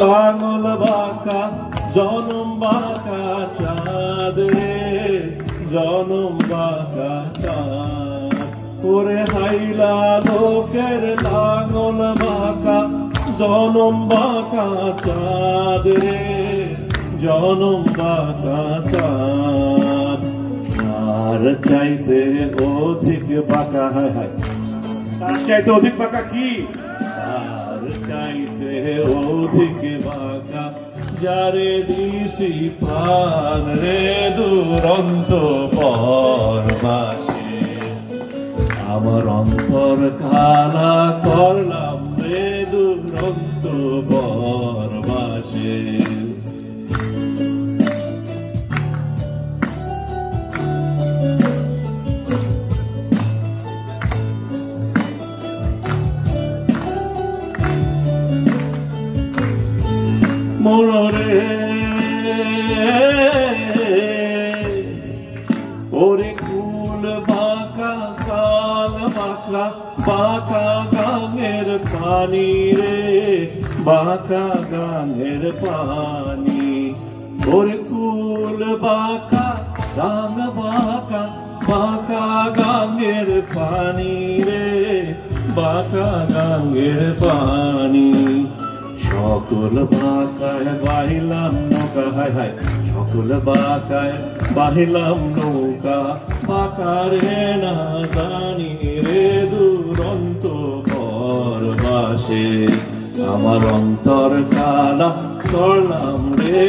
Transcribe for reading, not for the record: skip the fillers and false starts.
লাঙল বাঁকা জনম বাঁকা চাঁদ রে, জনম বাঁকা চাঁদ। ওরে হাইলা লোকের লাঙল বাঁকা জনম বাঁকা চাঁদ রে, জনম বাঁকা চাঁদ। আর চাইতে অধিক বাঁকা, হায় হায়, তার চাইতে অধিক বাঁকা কি? তার চাইতে অধিক বাঁকা যারে দিছি প্রাণ রে, দুরন্ত পরবাসে। আমার অন্তর খালা করলাম রে, দুরন্ত পরবাসে। মনরে ওরে কুল বাঁকা কাল বাঁকা, বাঁকা গাঙের পানি রে, বাঁকা গাঙের পানি। ওরে কুল বাঁকা গাঙ বাঁকা, বাঁকা গাঙের পানি রে, বাঁকা গাঙের পানি। সকল বাঁকায় বাহিলাম নৌকা, হায় হায়, সকল বাঁকায় বাহিলাম নৌকা। বাঁকা রে না জানি রে, দুরন্ত পরবাসে। আমার অন্তর কালা করলাম রে,